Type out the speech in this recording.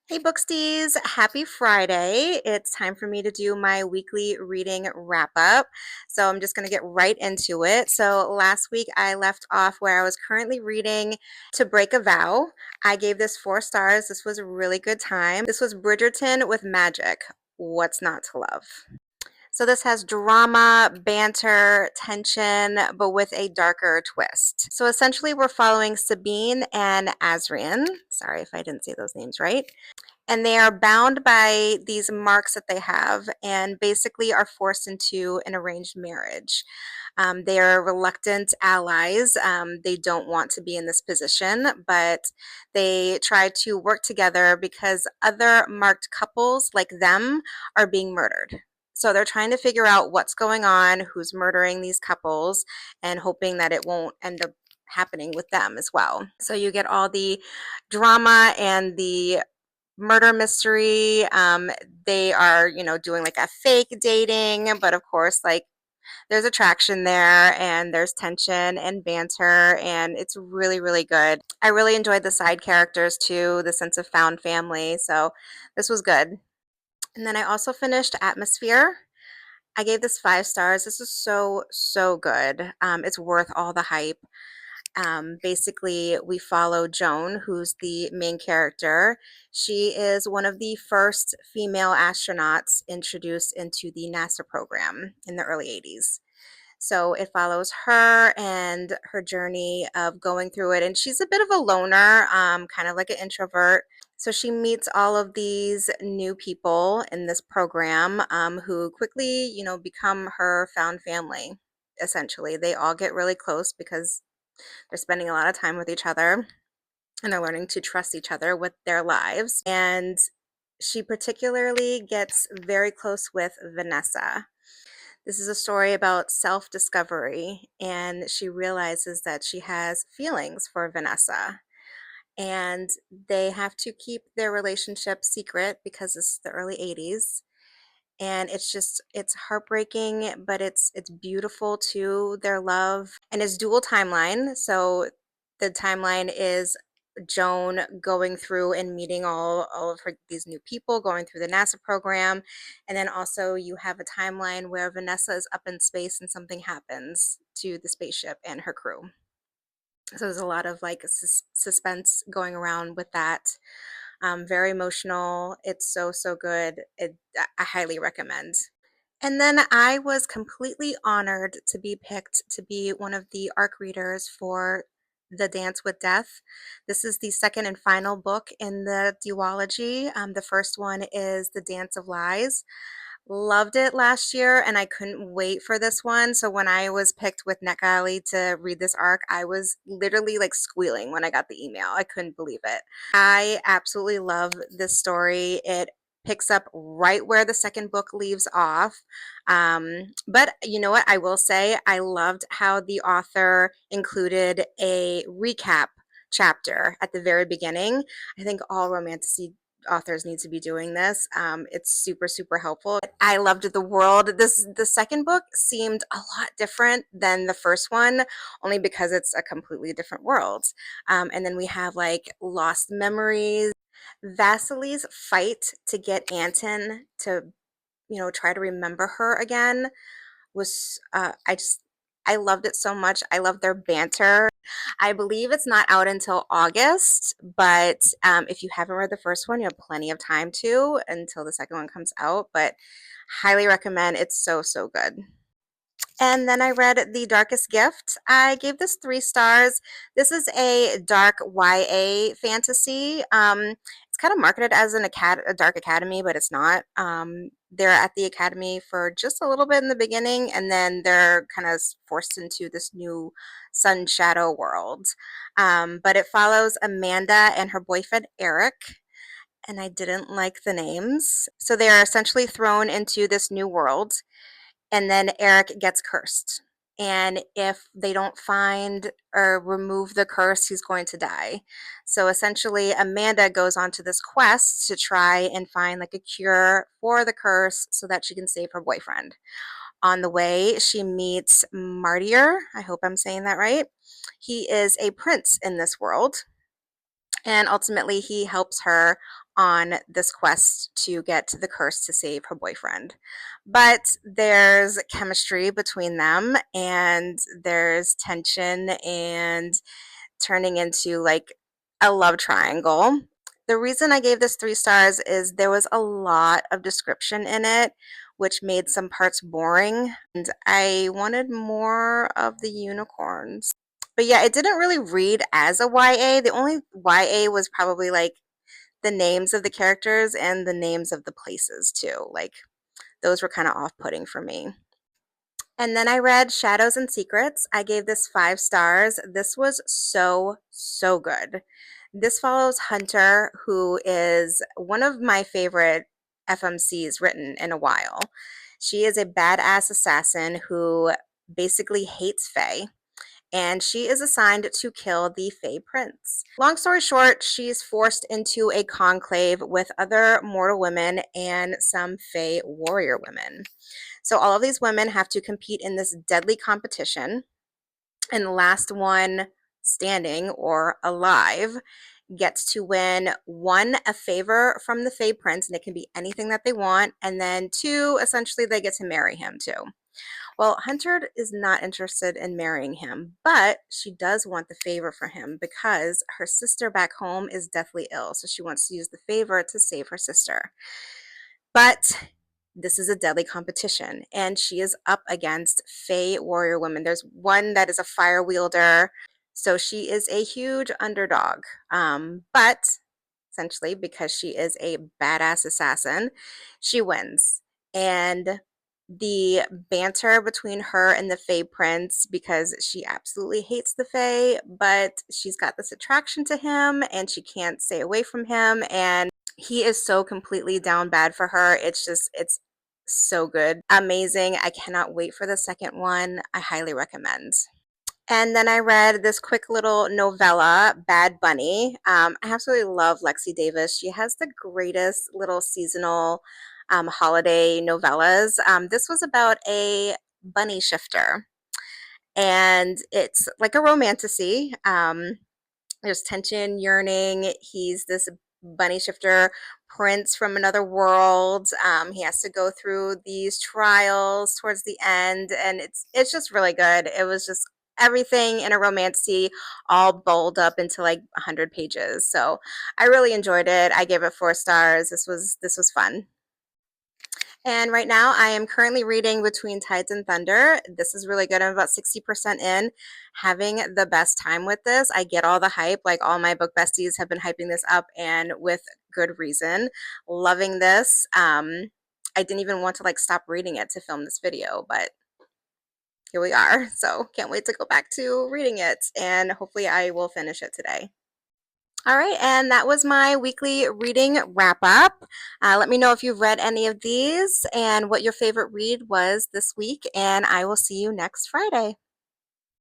Hey Booksties, happy Friday. It's time for me to do my weekly reading wrap up. So I'm just going to get right into it. So last week I left off where I was currently reading To Break a Vow. I gave this 4 stars. This was a really good time. This was Bridgerton with magic. What's not to love? So this has drama, banter, tension, but with a darker twist. So essentially we're following Sabine and Azrian. Sorry if I didn't say those names right, and they are bound by these marks that they have and basically are forced into an arranged marriage. They are reluctant allies. They don't want to be in this position, but they try to work together because other marked couples like them are being murdered. So they're trying to figure out what's going on, who's murdering these couples, and hoping that it won't end up happening with them as well. So you get all the drama and the murder mystery. They are, doing like a fake dating, but of course, like there's attraction there and there's tension and banter, and it's really, really good. I really enjoyed the side characters too, the sense of found family. So this was good. And then I also finished Atmosphere. I gave this 5 stars. This is so, so good. It's worth all the hype. Basically, we follow Joan, who's the main character. She is one of the first female astronauts introduced into the NASA program in the early 80s. So it follows her and her journey of going through it. And she's a bit of a loner, kind of like an introvert. So she meets all of these new people in this program who quickly, become her found family. Essentially, they all get really close because they're spending a lot of time with each other and they're learning to trust each other with their lives. And she particularly gets very close with Vanessa. This is a story about self discovery, and she realizes that she has feelings for Vanessa. And they have to keep their relationship secret because it's the early 80s, and it's heartbreaking, but it's beautiful too, their love. And it's dual timeline, so the timeline is Joan going through and meeting all of her these new people, going through the NASA program, and then also you have a timeline where Vanessa is up in space and something happens to the spaceship and her crew. So there's a lot of like suspense going around with that. Very emotional. It's so, so good. I highly recommend. And then I was completely honored to be picked to be one of the ARC readers for The Dance with Death. This is the second and final book in the duology. The first one is The Dance of Lies. Loved it last year and I couldn't wait for this one. So when I was picked with NetGalley to read this arc, I was literally like squealing when I got the email. I couldn't believe it. I absolutely love this story. It picks up right where the second book leaves off. But you know what? I will say I loved how the author included a recap chapter at the very beginning. I think all romance authors need to be doing this. It's super, super helpful. I loved the world. The second book seemed a lot different than the first one, only because it's a completely different world. And then we have like lost memories. Vasily's fight to get Anton to, try to remember her again was I loved it so much. I love their banter. I believe it's not out until August, but if you haven't read the first one, you have plenty of time to until the second one comes out. But highly recommend. It's so, so good. And then I read The Darkest Gift. I gave this 3 stars. This is a dark YA fantasy. It's kind of marketed as a dark academy, but it's not. They're at the academy for just a little bit in the beginning, and then they're kind of forced into this new sun shadow world. But it follows Amanda and her boyfriend Eric, and I didn't like the names. So they are essentially thrown into this new world, and then Eric gets cursed. And if they don't find or remove the curse, he's going to die. So essentially, Amanda goes on to this quest to try and find like a cure for the curse so that she can save her boyfriend. On the way, she meets Martyr. I hope I'm saying that right. He is a prince in this world, and ultimately he helps her on this quest to get the curse to save her boyfriend. But there's chemistry between them, and there's tension and turning into like a love triangle. The reason I gave this 3 stars is there was a lot of description in it, which made some parts boring, and I wanted more of the unicorns. But yeah, it didn't really read as a YA. The only YA was probably like the names of the characters and the names of the places too. Like those were kind of off-putting for me. And then I read Shadows and Secrets. I gave this 5 stars. This was so, so good. This follows Hunter, who is one of my favorite FMCs written in a while. She is a badass assassin who basically hates Fae, and she is assigned to kill the Fae Prince. Long story short, she's forced into a conclave with other mortal women and some Fae warrior women. So all of these women have to compete in this deadly competition, and the last one standing or alive gets to win, one, a favor from the Fae Prince, and it can be anything that they want, and then two, essentially they get to marry him too. Well, Hunter is not interested in marrying him, but she does want the favor for him because her sister back home is deathly ill, so she wants to use the favor to save her sister. But this is a deadly competition, and she is up against Fae warrior women. There's one that is a fire wielder, so she is a huge underdog. But essentially, because she is a badass assassin, she wins. And the banter between her and the Fae Prince, because she absolutely hates the Fae, but she's got this attraction to him and she can't stay away from him. And he is so completely down bad for her. It's so good. Amazing. I cannot wait for the second one. I highly recommend. And then I read this quick little novella, Bad Bunny. I absolutely love Lexi Davis. She has the greatest little seasonal holiday novellas. This was about a bunny shifter, and it's like a romantasy. There's tension, yearning. He's this bunny shifter prince from another world. He has to go through these trials towards the end, and it's just really good. It was just everything in a romantasy, all bowled up into like 100 pages. So I really enjoyed it. I gave it 4 stars. This was fun. And right now, I am currently reading Between Tides and Thunder. This is really good. I'm about 60% in, having the best time with this. I get all the hype. Like all my book besties have been hyping this up, and with good reason. Loving this. I didn't even want to like stop reading it to film this video, but here we are. So can't wait to go back to reading it, and hopefully I will finish it today. All right, and that was my weekly reading wrap up. Let me know if you've read any of these and what your favorite read was this week, and I will see you next Friday.